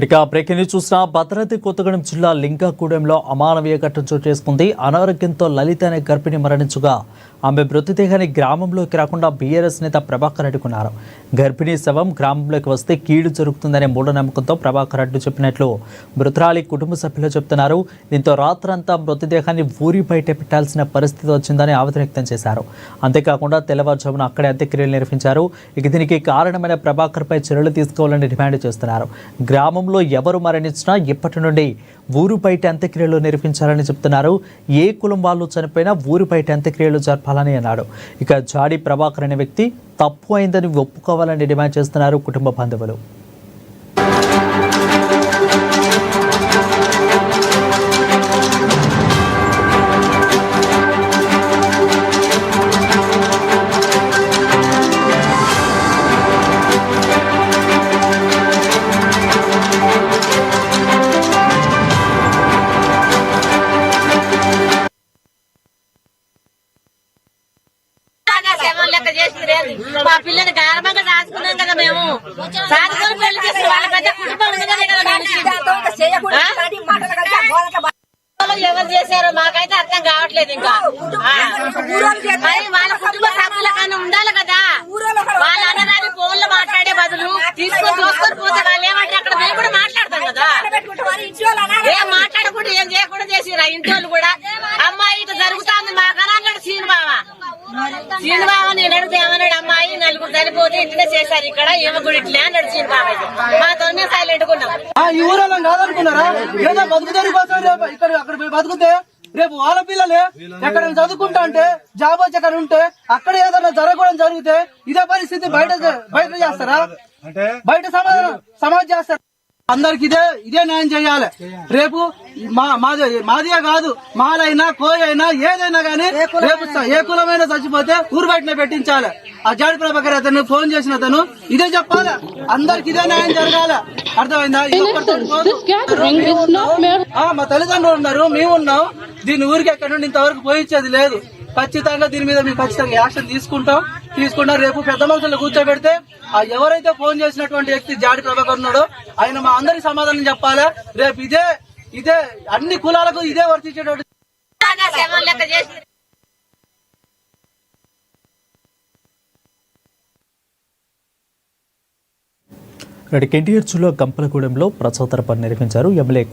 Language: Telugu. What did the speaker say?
ఇక బ్రేకింగ్ న్యూస్ చూసిన భద్రాద్రి కొత్తగూడెం జిల్లా లింగాగూడెంలో అమానవీయ ఘటన చోటు చేసుకుంది. అనారోగ్యంతో లలిత అనే గర్భిణి మరణించగా ఆమె మృతదేహాన్ని గ్రామంలోకి రాకుండా బీఆర్ఎస్ నేత ప్రభాకర్ అడ్డుకున్నారు. గర్భిణీ శవం గ్రామంలోకి వస్తే కీడు జరుగుతుందనే మూఢనమ్మకంతో ప్రభాకర్ అడ్డు చెప్పినట్లు మృతురాలి కుటుంబ సభ్యులు చెబుతున్నారు. దీంతో రాత్రంతా మృతదేహాన్ని ఊరి బయట పెట్టాల్సిన పరిస్థితి వచ్చిందని ఆవేదన వ్యక్తం చేశారు. అంతేకాకుండా తెల్లవారుజామున అక్కడే అంత్యక్రియలు నిర్వహించారు. ఇక దీనికి కారణమైన ప్రభాకర్పై చర్యలు తీసుకోవాలని డిమాండ్ చేస్తున్నారు. గ్రామంలో ఎవరు మరణించినా ఇప్పటి నుండి ఊరు బయట అంత్యక్రియలు నిర్వహించాలని చెప్తున్నారు. ఏ కులం వాళ్ళు చనిపోయినా ఊరు బయట అంత్యక్రియలు జరపాలని అన్నాడు. ఇక జాడి ప్రభాకర్ అనే వ్యక్తి తప్పు అయిందని ఒప్పుకోవాలని డిమాండ్ చేస్తున్నారు కుటుంబ బంధువులు. మా పిల్లని గారమంగా దాచుకున్నాం కదా మేము. సాధుకొని పెళ్లి చేసి వాళ్ళ పెద్ద కుటుంబం ఉన్నదే కదా. ఎవరు చేశారో మాకైతే అర్థం కావట్లేదు. ఇంకా వాళ్ళ కుటుంబ సభ్యుల కన్నా ఉండాలి కదా. వాళ్ళ అన్నదాన్ని ఫోన్ లో మాట్లాడే బదులు తీసుకొని చూసుకొని పోతే వాళ్ళు ఏమంటే అక్కడ మేము కూడా మాట్లాడతాం కదా. ఏం మాట్లాడకుండా ఏం చేయకుండా చేసిరా ఇంటి వాళ్ళు కూడా. అమ్మాయి ఇటు జరుగుతుంది మాకన్నా అన్నాడు శ్రీనిబాబు. నేను అడిగితే ఏమన్నాడు, అమ్మాయి నలుగురు చనిపోతే ఇట్లనే చేశారు ఇక్కడ ఏమో కూడా ఇట్లే అన్నాడు శ్రీనిబాబు. మాతో సైలెంట్ ఉన్నాం. ఈ ఊరలో కాదనుకున్నారా? ఏదో బతుకుతారు ఇక్కడ అక్కడ బతుకుతే రేపు వాళ్ళ పిల్లలే ఎక్కడ చదువుకుంటా అంటే జాబ్ వచ్చి అక్కడ ఉంటే అక్కడ ఏదైనా జరగకూడదు జరిగితే ఇదే పరిస్థితి బయట చేస్తారా? బయట సమాజ్ చేస్తారా? అందరికి ఇదే న్యాయం చేయాలి. రేపు మాదియే కాదు, మాలైనా కోయైనా ఏదైనా గానీ రేపు ఏ కులమైనా చచ్చిపోతే ఊరు బయటనే పెట్టించాలి. ఆ జాడి ప్రభాకర్ అతను ఫోన్ చేసిన అతను ఇదే చెప్పాలి. అందరికి ఇదే న్యాయం జరగాలి. అర్థమైందా? మా తల్లిదండ్రులు ఉన్నారు, మేము ఉన్నాం. దీని ఊరికి ఎక్కడ నుండి ఇంతవరకు పోయించేది లేదు. ఖచ్చితంగా దీని మీద మేము ఖచ్చితంగా యాక్షన్ తీసుకుంటాం. రేపు పెద్ద మనుషులు కూర్చోబెడితే ఆ ఎవరైతే ఫోన్ చేసినటువంటి వ్యక్తి జాడి ప్రభాకర్ ఉన్నాడో ఆయన మా అందరికి సమాధానం చెప్పాలి. రేపు ఇదే అన్ని కులాలకు ఇదే వర్తించేటువంటి ఎన్టీఆర్ జిల్లా గంపలగూడెంలో ప్రచార నిర్వహించారు. ఎమ్మెల్యే